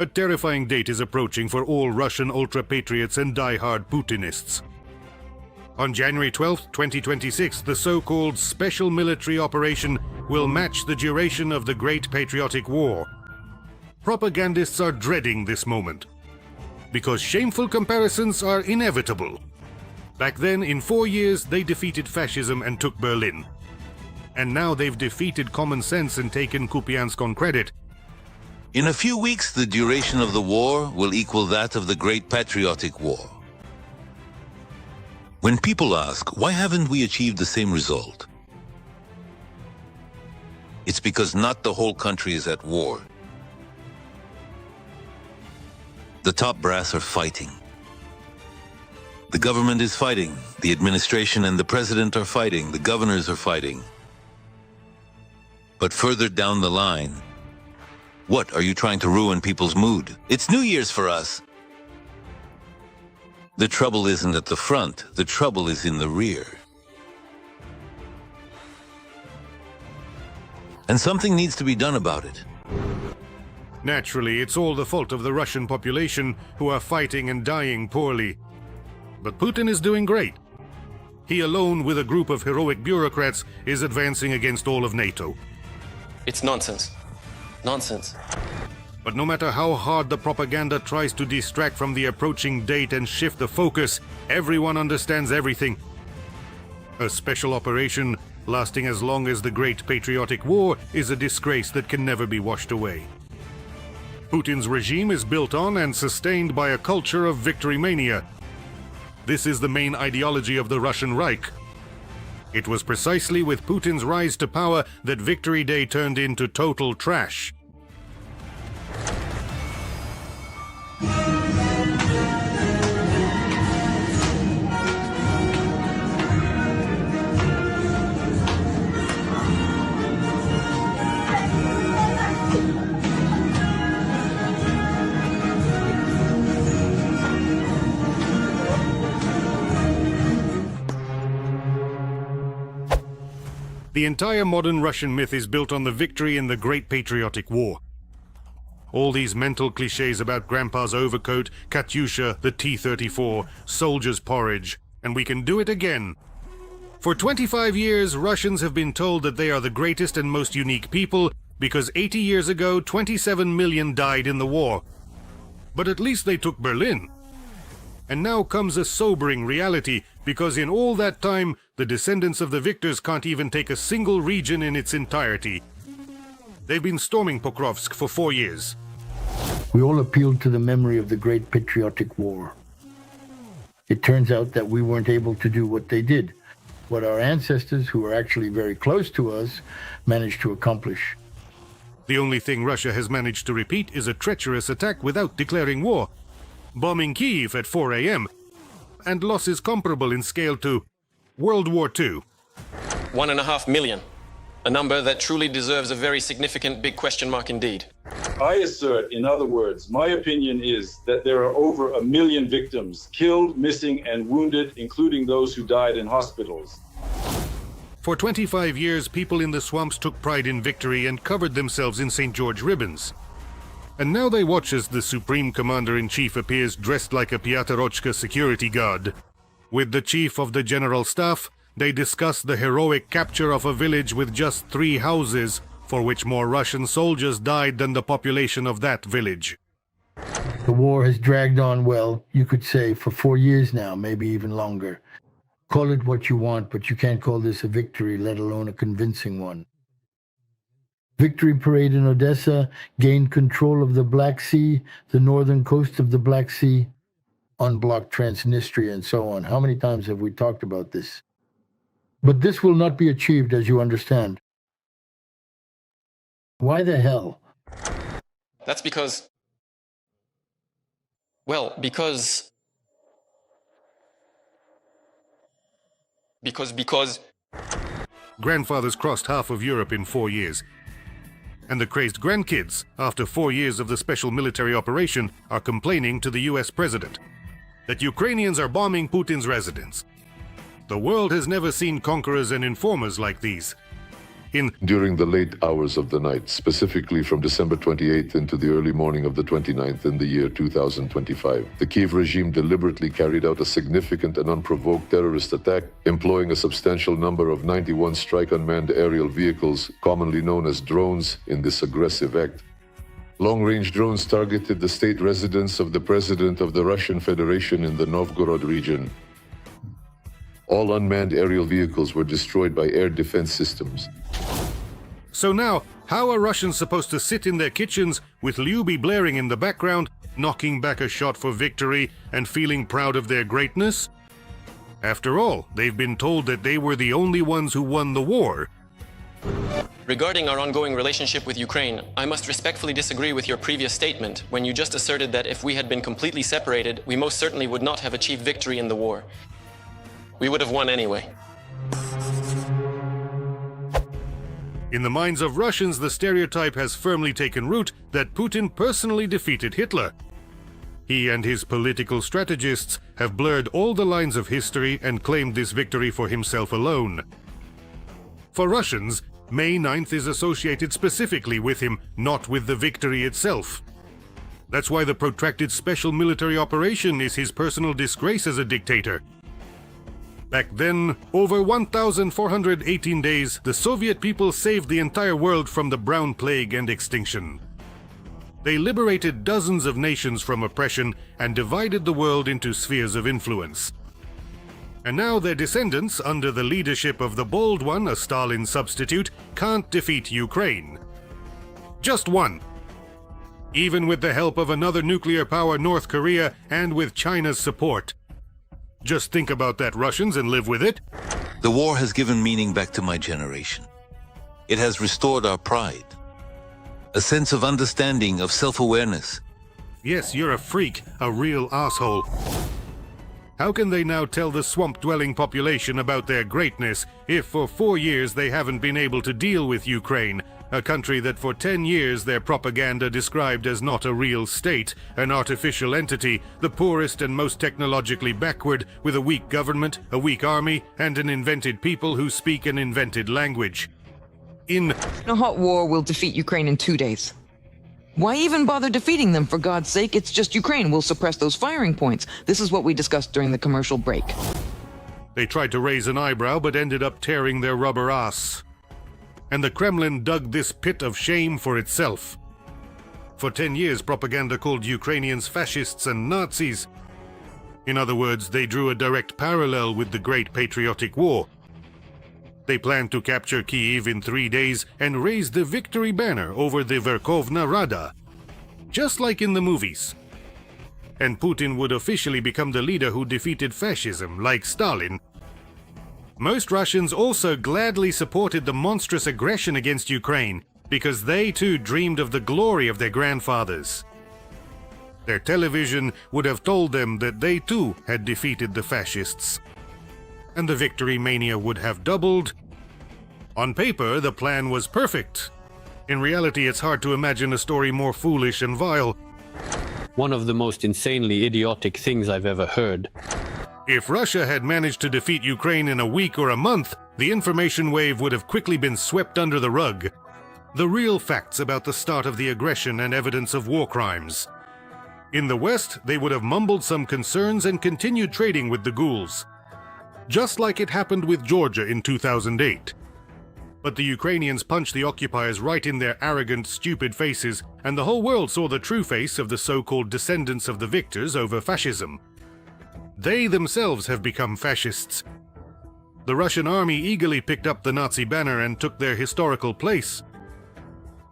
A terrifying date is approaching for all Russian ultra-patriots and die-hard Putinists. On January 12, 2026, the so-called Special Military Operation will match the duration of the Great Patriotic War. Propagandists are dreading this moment, because shameful comparisons are inevitable. Back then, in 4 years, they defeated fascism and took Berlin. And now they've defeated common sense and taken Kupiansk on credit. In a few weeks, the duration of the war will equal that of the Great Patriotic War. When people ask, why haven't we achieved the same result? It's because not the whole country is at war. The top brass are fighting. The government is fighting. The administration and the president are fighting. The governors are fighting. But further down the line, what are you trying to ruin people's mood? It's New Year's for us. The trouble isn't at the front, the trouble is in the rear. And something needs to be done about it. Naturally, it's all the fault of the Russian population who are fighting and dying poorly. But Putin is doing great. He alone, with a group of heroic bureaucrats, is advancing against all of NATO. It's nonsense. Nonsense. But no matter how hard the propaganda tries to distract from the approaching date and shift the focus, everyone understands everything. A special operation lasting as long as the Great Patriotic War is a disgrace that can never be washed away. Putin's regime is built on and sustained by a culture of victory mania. This is the main ideology of the Russian Reich. It was precisely with Putin's rise to power that Victory Day turned into total trash. The entire modern Russian myth is built on the victory in the Great Patriotic War. All these mental cliches about Grandpa's overcoat, Katyusha, the T-34, soldier's porridge, and we can do it again. For 25 years, Russians have been told that they are the greatest and most unique people because 80 years ago, 27 million died in the war. But at least they took Berlin. And now comes a sobering reality, because in all that time, the descendants of the victors can't even take a single region in its entirety. They've been storming Pokrovsk for 4 years. We all appealed to the memory of the Great Patriotic War. It turns out that we weren't able to do what they did, what our ancestors, who were actually very close to us, managed to accomplish. The only thing Russia has managed to repeat is a treacherous attack without declaring war, bombing Kyiv at 4 a.m., and losses comparable in scale to World War II. 1.5 million. A number that truly deserves a very significant big question mark indeed. I assert, in other words, my opinion is that there are over 1 million victims, killed, missing, and wounded, including those who died in hospitals. For 25 years, people in the swamps took pride in victory and covered themselves in St. George ribbons. And now they watch as the Supreme Commander-in-Chief appears dressed like a Pyaterochka security guard. With the Chief of the General Staff, they discuss the heroic capture of a village with just 3 houses, for which more Russian soldiers died than the population of that village. The war has dragged on, well, you could say, for 4 years now, maybe even longer. Call it what you want, but you can't call this a victory, let alone a convincing one. Victory Parade in Odessa gained control of the Black Sea, the northern coast of the Black Sea, unblocked Transnistria, and so on. How many times have we talked about this? But this will not be achieved, as you understand. Why the hell? That's because... Well, because... Grandfathers crossed half of Europe in 4 years. And the crazed grandkids, after 4 years of the special military operation, are complaining to the US president that Ukrainians are bombing Putin's residence. The world has never seen conquerors and informers like these. during the late hours of the night, specifically from December 28th into the early morning of the 29th in the year 2025. The Kiev regime deliberately carried out a significant and unprovoked terrorist attack, employing a substantial number of 91 strike unmanned aerial vehicles, commonly known as drones, in this aggressive act. Long-range drones targeted the state residence of the President of the Russian Federation in the Novgorod region. All unmanned aerial vehicles were destroyed by air defense systems. So now, how are Russians supposed to sit in their kitchens with Lyubi blaring in the background, knocking back a shot for victory and feeling proud of their greatness? After all, they've been told that they were the only ones who won the war. Regarding our ongoing relationship with Ukraine, I must respectfully disagree with your previous statement when you just asserted that if we had been completely separated, we most certainly would not have achieved victory in the war. We would have won anyway. In the minds of Russians, the stereotype has firmly taken root that Putin personally defeated Hitler. He and his political strategists have blurred all the lines of history and claimed this victory for himself alone. For Russians, May 9th is associated specifically with him, not with the victory itself. That's why the protracted special military operation is his personal disgrace as a dictator. Back then, over 1,418 days, the Soviet people saved the entire world from the Brown Plague and extinction. They liberated dozens of nations from oppression and divided the world into spheres of influence. And now their descendants, under the leadership of the bold one, a Stalin substitute, can't defeat Ukraine. Just one. Even with the help of another nuclear power, North Korea, and with China's support. Just think about that, Russians, and live with it. The war has given meaning back to my generation. It has restored our pride, a sense of understanding, of self-awareness. Yes, you're a freak, a real asshole. How can they now tell the swamp-dwelling population about their greatness if for 4 years they haven't been able to deal with Ukraine, a country that for 10 years their propaganda described as not a real state, an artificial entity, the poorest and most technologically backward, with a weak government, a weak army, and an invented people who speak an invented language? In a hot war will defeat Ukraine in 2 days. Why even bother defeating them, for God's sake? It's just Ukraine will suppress those firing points. This is what we discussed during the commercial break. They tried to raise an eyebrow but ended up tearing their rubber ass. And the Kremlin dug this pit of shame for itself. For 10 years, propaganda called Ukrainians fascists and Nazis. In other words, they drew a direct parallel with the Great Patriotic War. They planned to capture Kyiv in 3 days and raise the victory banner over the Verkhovna Rada, just like in the movies. And Putin would officially become the leader who defeated fascism, like Stalin. Most Russians also gladly supported the monstrous aggression against Ukraine, because they too dreamed of the glory of their grandfathers. Their television would have told them that they too had defeated the fascists. And the victory mania would have doubled. On paper, the plan was perfect. In reality, it's hard to imagine a story more foolish and vile. One of the most insanely idiotic things I've ever heard. If Russia had managed to defeat Ukraine in a week or a month, the information wave would have quickly been swept under the rug. The real facts about the start of the aggression and evidence of war crimes. In the West, they would have mumbled some concerns and continued trading with the ghouls. Just like it happened with Georgia in 2008. But the Ukrainians punched the occupiers right in their arrogant, stupid faces, and the whole world saw the true face of the so-called descendants of the victors over fascism. They themselves have become fascists. The Russian army eagerly picked up the Nazi banner and took their historical place.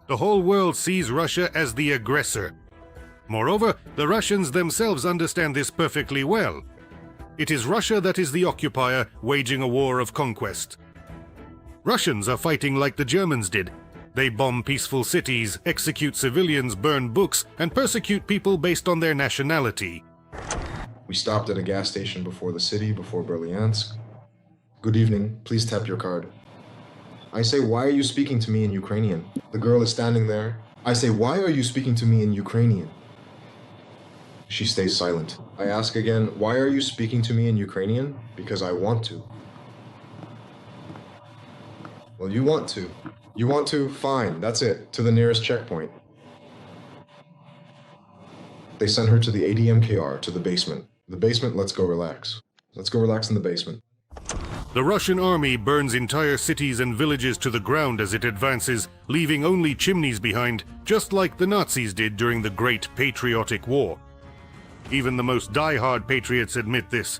The whole world sees Russia as the aggressor. Moreover, the Russians themselves understand this perfectly well. It is Russia that is the occupier, waging a war of conquest. Russians are fighting like the Germans did. They bomb peaceful cities, execute civilians, burn books, and persecute people based on their nationality. We stopped at a gas station before the city, before Bryansk. Good evening, please tap your card. I say, why are you speaking to me in Ukrainian? The girl is standing there. I say, why are you speaking to me in Ukrainian? She stays silent. I ask again, why are you speaking to me in Ukrainian? Because I want to. Well, you want to. You want to? Fine. That's it. To the nearest checkpoint. They sent her to the ADMKR, to the basement. The basement, let's go relax. Let's go relax in the basement. The Russian army burns entire cities and villages to the ground as it advances, leaving only chimneys behind, just like the Nazis did during the Great Patriotic War. Even the most die-hard patriots admit this.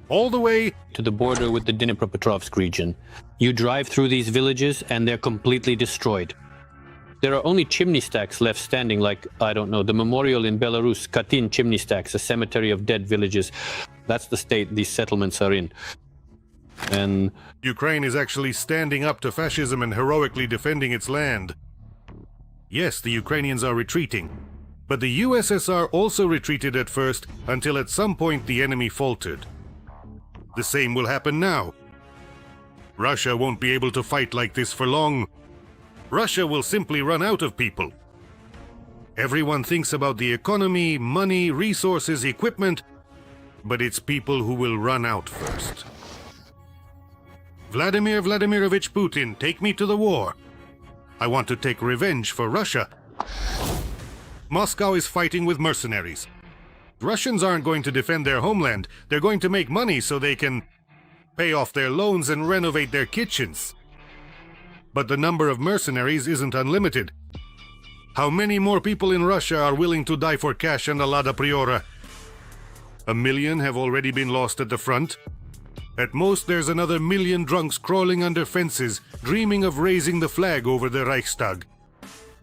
All the way to the border with the Dnipropetrovsk region. You drive through these villages and they're completely destroyed. There are only chimney stacks left standing, like, I don't know, the memorial in Belarus, Katyn chimney stacks, a cemetery of dead villages. That's the state these settlements are in. And Ukraine is actually standing up to fascism and heroically defending its land. Yes, the Ukrainians are retreating. But the USSR also retreated at first, until at some point the enemy faltered. The same will happen now. Russia won't be able to fight like this for long. Russia will simply run out of people. Everyone thinks about the economy, money, resources, equipment, but it's people who will run out first. Vladimir Vladimirovich Putin, take me to the war. I want to take revenge for Russia. Moscow is fighting with mercenaries. Russians aren't going to defend their homeland. They're going to make money so they can pay off their loans and renovate their kitchens. But the number of mercenaries isn't unlimited. How many more people in Russia are willing to die for cash and a Lada Priora? 1 million have already been lost at the front. At most, there's another 1 million drunks crawling under fences, dreaming of raising the flag over the Reichstag.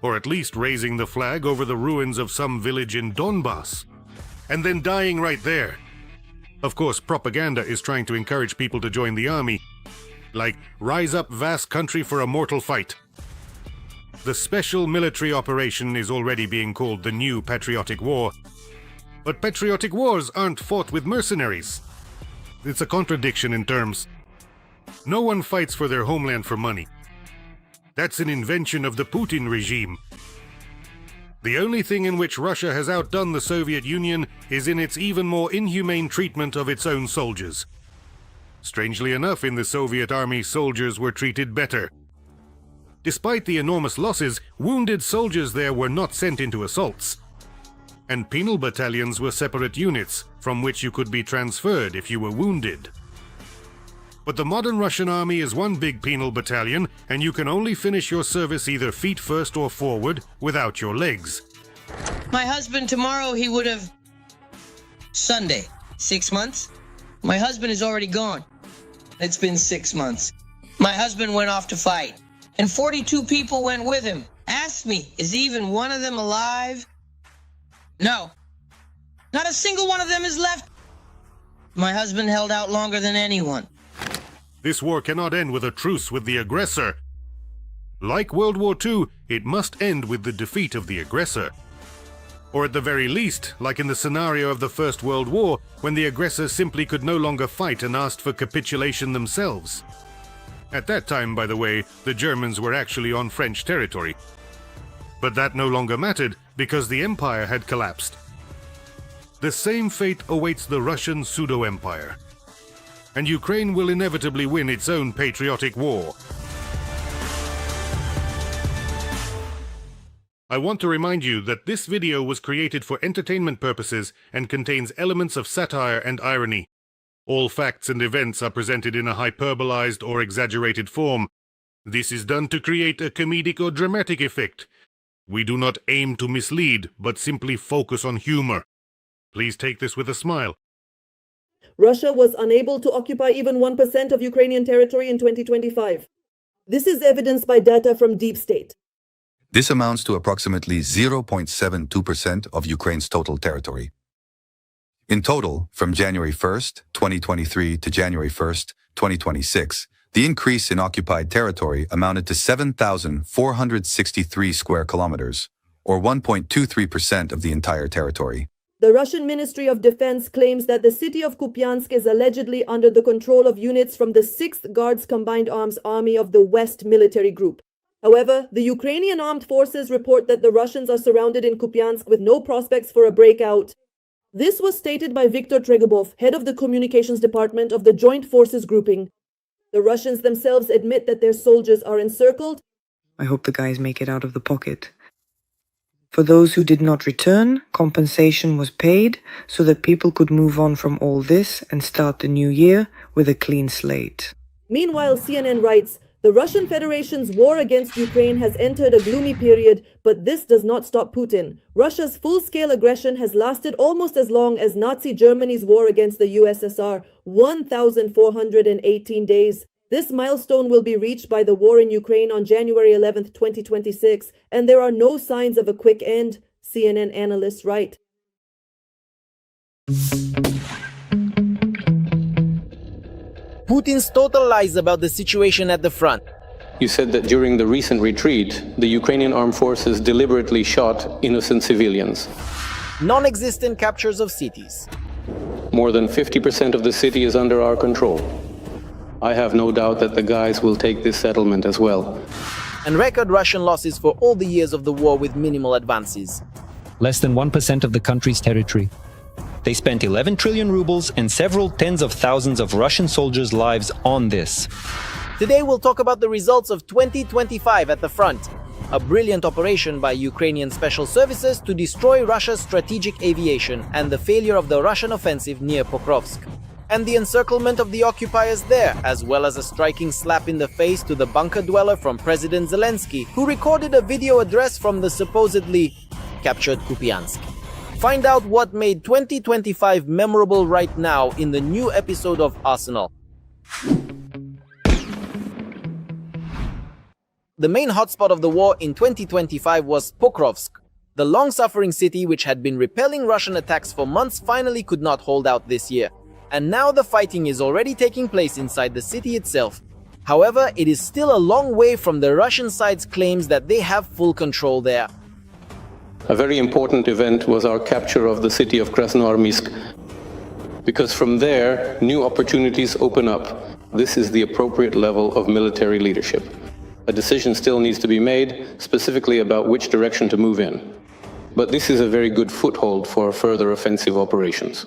Or at least raising the flag over the ruins of some village in Donbass. And then dying right there. Of course, propaganda is trying to encourage people to join the army. Like, rise up, vast country, for a mortal fight. The special military operation is already being called the new Patriotic War. But patriotic wars aren't fought with mercenaries. It's a contradiction in terms. No one fights for their homeland for money. That's an invention of the Putin regime. The only thing in which Russia has outdone the Soviet Union is in its even more inhumane treatment of its own soldiers. Strangely enough, in the Soviet army, soldiers were treated better. Despite the enormous losses, wounded soldiers there were not sent into assaults. And penal battalions were separate units, from which you could be transferred if you were wounded. But the modern Russian army is one big penal battalion, and you can only finish your service either feet first or forward, without your legs. My husband, tomorrow he would have... Sunday. 6 months? My husband is already gone. It's been 6 months. My husband went off to fight, and 42 people went with him. Ask me, is even one of them alive? No. Not a single one of them is left. My husband held out longer than anyone. This war cannot end with a truce with the aggressor. Like World War II, it must end with the defeat of the aggressor. Or at the very least, like in the scenario of the First World War, when the aggressor simply could no longer fight and asked for capitulation themselves. At that time, by the way, the Germans were actually on French territory. But that no longer mattered, because the empire had collapsed. The same fate awaits the Russian pseudo-empire. And Ukraine will inevitably win its own patriotic war. I want to remind you that this video was created for entertainment purposes and contains elements of satire and irony. All facts and events are presented in a hyperbolized or exaggerated form. This is done to create a comedic or dramatic effect. We do not aim to mislead, but simply focus on humor. Please take this with a smile. Russia was unable to occupy even 1% of Ukrainian territory in 2025. This is evidenced by data from Deep State. This amounts to approximately 0.72% of Ukraine's total territory. In total, from January 1st, 2023 to January 1st, 2026, the increase in occupied territory amounted to 7,463 square kilometers, or 1.23% of the entire territory. The Russian Ministry of Defense claims that the city of Kupiansk is allegedly under the control of units from the 6th Guards Combined Arms Army of the West Military Group. However, the Ukrainian armed forces report that the Russians are surrounded in Kupiansk with no prospects for a breakout. This was stated by Viktor Tregubov, head of the communications department of the Joint Forces Grouping. The Russians themselves admit that their soldiers are encircled. I hope the guys make it out of the pocket. For those who did not return, compensation was paid so that people could move on from all this and start the new year with a clean slate. Meanwhile, CNN writes, the Russian Federation's war against Ukraine has entered a gloomy period, but this does not stop Putin. Russia's full-scale aggression has lasted almost as long as Nazi Germany's war against the USSR, 1,418 days. This milestone will be reached by the war in Ukraine on January 11, 2026, and there are no signs of a quick end, CNN analysts write. Putin's total lies about the situation at the front. You said that during the recent retreat, the Ukrainian armed forces deliberately shot innocent civilians. Non-existent captures of cities. More than 50% of the city is under our control. I have no doubt that the guys will take this settlement as well. And record Russian losses for all the years of the war with minimal advances. Less than 1% of the country's territory. They spent 11 trillion rubles and several tens of thousands of Russian soldiers' lives on this. Today we'll talk about the results of 2025 at the front. A brilliant operation by Ukrainian special services to destroy Russia's strategic aviation and the failure of the Russian offensive near Pokrovsk. And the encirclement of the occupiers there, as well as a striking slap in the face to the bunker dweller from President Zelensky, who recorded a video address from the supposedly captured Kupiansk. Find out what made 2025 memorable right now in the new episode of Arsenal. The main hotspot of the war in 2025 was Pokrovsk. The long-suffering city which had been repelling Russian attacks for months finally could not hold out this year. And now the fighting is already taking place inside the city itself. However, it is still a long way from the Russian side's claims that they have full control there. A very important event was our capture of the city of Krasnoarmysk, because from there, new opportunities open up. This is the appropriate level of military leadership. A decision still needs to be made, specifically about which direction to move in. But this is a very good foothold for further offensive operations.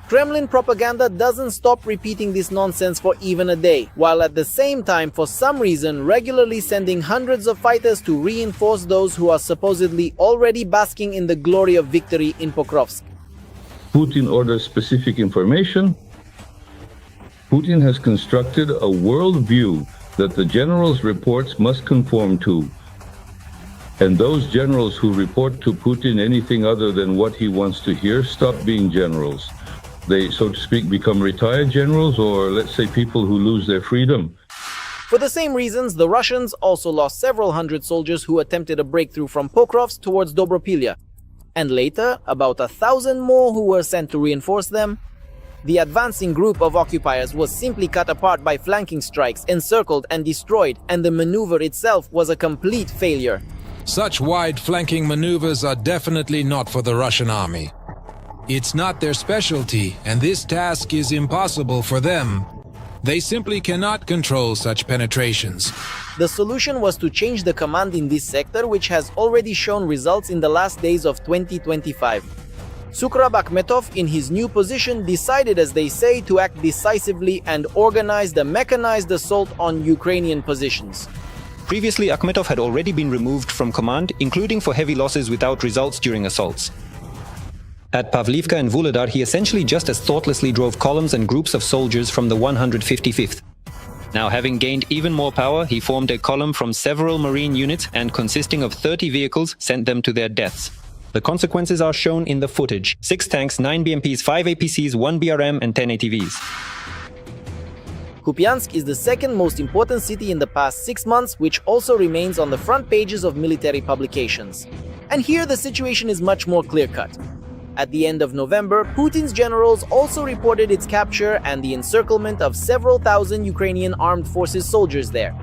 Kremlin propaganda doesn't stop repeating this nonsense for even a day, while at the same time, for some reason, regularly sending hundreds of fighters to reinforce those who are supposedly already basking in the glory of victory in Pokrovsk. Putin orders specific information. Putin has constructed a worldview that the generals' reports must conform to. And those generals who report to Putin anything other than what he wants to hear stop being generals. They, so to speak, become retired generals, or let's say people who lose their freedom. For the same reasons, the Russians also lost several hundred soldiers who attempted a breakthrough from Pokrovsk towards Dobropilya. And later, about 1,000 more who were sent to reinforce them. The advancing group of occupiers was simply cut apart by flanking strikes, encircled and destroyed, and the maneuver itself was a complete failure. Such wide flanking maneuvers are definitely not for the Russian army. It's not their specialty, and this task is impossible for them. They simply cannot control such penetrations. The solution was to change the command in this sector, which has already shown results in the last days of 2025. Sukrab Akhmetov, in his new position, decided, as they say, to act decisively and organize the mechanized assault on Ukrainian positions. Previously, Akhmetov had already been removed from command, including for heavy losses without results during assaults. At Pavlivka and Vuhledar, he essentially just as thoughtlessly drove columns and groups of soldiers from the 155th. Now, having gained even more power, he formed a column from several marine units and, consisting of 30 vehicles, sent them to their deaths. The consequences are shown in the footage: 6 tanks, 9 BMPs, 5 APCs, 1 BRM and 10 ATVs. Kupiansk is the second most important city in the past 6 months, which also remains on the front pages of military publications. And here the situation is much more clear-cut. At the end of November, Putin's generals also reported its capture and the encirclement of several thousand Ukrainian armed forces soldiers there.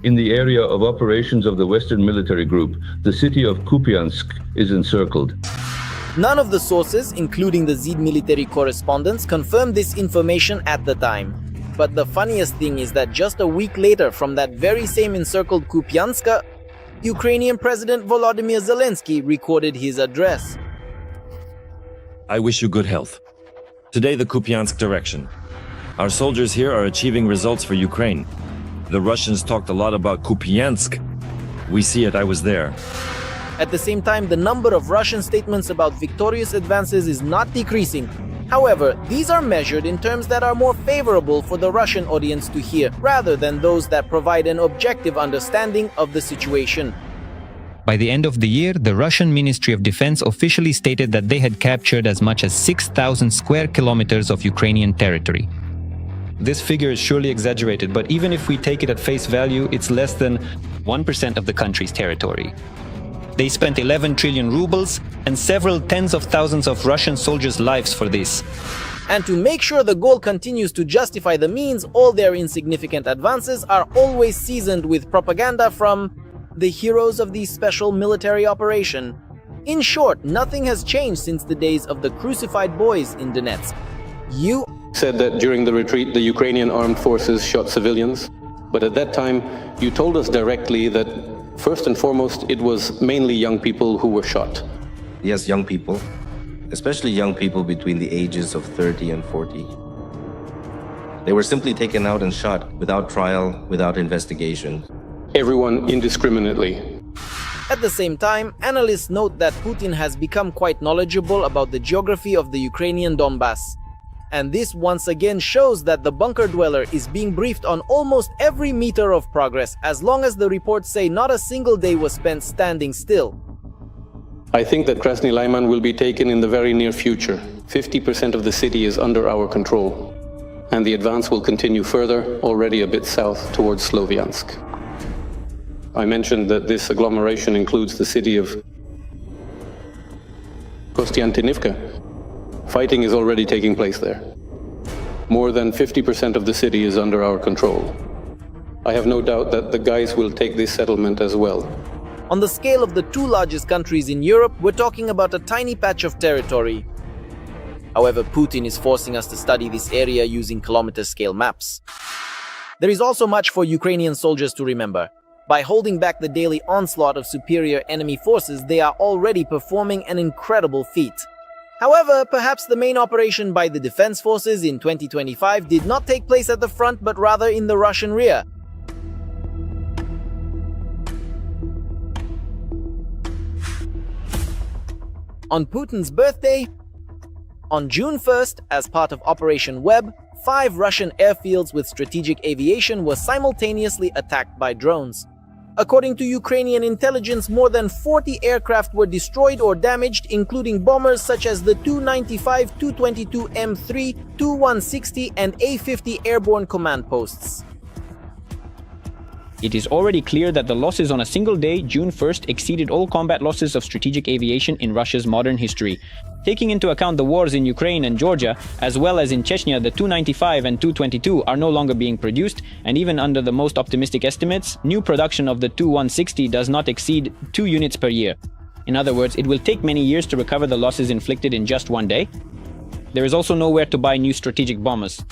In the area of operations of the Western Military Group, the city of Kupiansk is encircled. None of the sources, including the ZID military correspondents, confirmed this information at the time. But the funniest thing is that just a week later, from that very same encircled Kupiansk, Ukrainian President Volodymyr Zelensky recorded his address. I wish you good health. Today, the Kupiansk direction. Our soldiers here are achieving results for Ukraine. The Russians talked a lot about Kupiansk. We see it, I was there. At the same time, the number of Russian statements about victorious advances is not decreasing. However, these are measured in terms that are more favorable for the Russian audience to hear, rather than those that provide an objective understanding of the situation. By the end of the year, the Russian Ministry of Defense officially stated that they had captured as much as 6,000 square kilometers of Ukrainian territory. This figure is surely exaggerated, but even if we take it at face value, it's less than 1% of the country's territory. They spent 11 trillion rubles and several tens of thousands of Russian soldiers' lives for this. And to make sure the goal continues to justify the means, all their insignificant advances are always seasoned with propaganda from the heroes of the special military operation. In short, nothing has changed since the days of the crucified boys in Donetsk. You said that during the retreat, the Ukrainian armed forces shot civilians, but at that time, you told us directly that first and foremost, it was mainly young people who were shot. Yes, young people, especially young people between the ages of 30 and 40. They were simply taken out and shot without trial, without investigation. Everyone indiscriminately. At the same time, analysts note that Putin has become quite knowledgeable about the geography of the Ukrainian Donbass. And this once again shows that the bunker dweller is being briefed on almost every meter of progress, as long as the reports say not a single day was spent standing still. I think that Krasny Lyman will be taken in the very near future. 50% of the city is under our control, and the advance will continue further, already a bit south towards Sloviansk. I mentioned that this agglomeration includes the city of Kostiantynivka. Fighting is already taking place there. More than 50% of the city is under our control. I have no doubt that the guys will take this settlement as well. On the scale of the two largest countries in Europe, we're talking about a tiny patch of territory. However, Putin is forcing us to study this area using kilometer-scale maps. There is also much for Ukrainian soldiers to remember. By holding back the daily onslaught of superior enemy forces, they are already performing an incredible feat. However, perhaps the main operation by the defense forces in 2025 did not take place at the front, but rather in the Russian rear. On Putin's birthday, on June 1st, as part of Operation Web, 5 Russian airfields with strategic aviation were simultaneously attacked by drones. According to Ukrainian intelligence, more than 40 aircraft were destroyed or damaged, including bombers such as the Tu-95, Tu-22 M3, Tu-160 and A-50 airborne command posts. It is already clear that the losses on a single day, June 1st, exceeded all combat losses of strategic aviation in Russia's modern history. Taking into account the wars in Ukraine and Georgia, as well as in Chechnya, the Tu-95 and Tu-22 are no longer being produced, and even under the most optimistic estimates, new production of the Tu-160 does not exceed 2 units per year. In other words, it will take many years to recover the losses inflicted in just one day. There is also nowhere to buy new strategic bombers.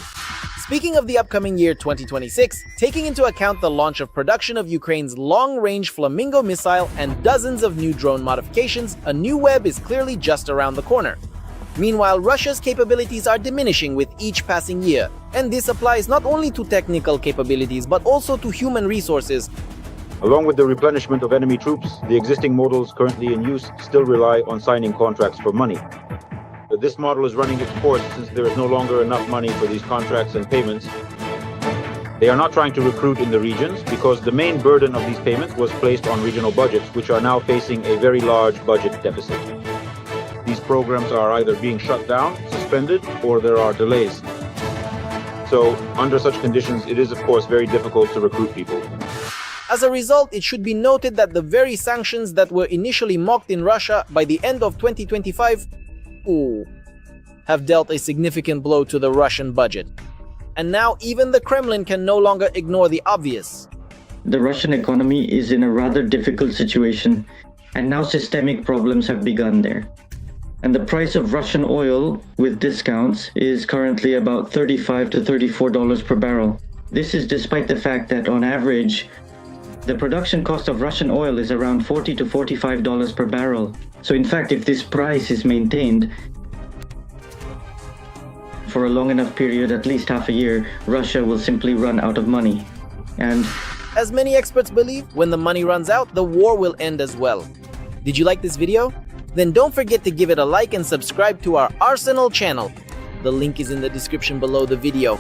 Speaking of the upcoming year 2026, taking into account the launch of production of Ukraine's long-range Flamingo missile and dozens of new drone modifications, a new web is clearly just around the corner. Meanwhile, Russia's capabilities are diminishing with each passing year, and this applies not only to technical capabilities but also to human resources. Along with the replenishment of enemy troops, the existing models currently in use still rely on signing contracts for money. This model is running its course since there is no longer enough money for these contracts and payments. They are not trying to recruit in the regions because the main burden of these payments was placed on regional budgets, which are now facing a very large budget deficit. These programs are either being shut down, suspended, or there are delays. So, under such conditions, it is of course very difficult to recruit people. As a result, it should be noted that the very sanctions that were initially mocked in Russia by the end of 2025 have dealt a significant blow to the Russian budget. And now even the Kremlin can no longer ignore the obvious. The Russian economy is in a rather difficult situation, and now systemic problems have begun there. And the price of Russian oil, with discounts, is currently about $35 to $34 per barrel. This is despite the fact that on average, the production cost of Russian oil is around $40 to $45 per barrel. So in fact, if this price is maintained, for a long enough period, at least half a year, Russia will simply run out of money. And as many experts believe, when the money runs out, the war will end as well. Did you like this video? Then don't forget to give it a like and subscribe to our Arsenal channel. The link is in the description below the video.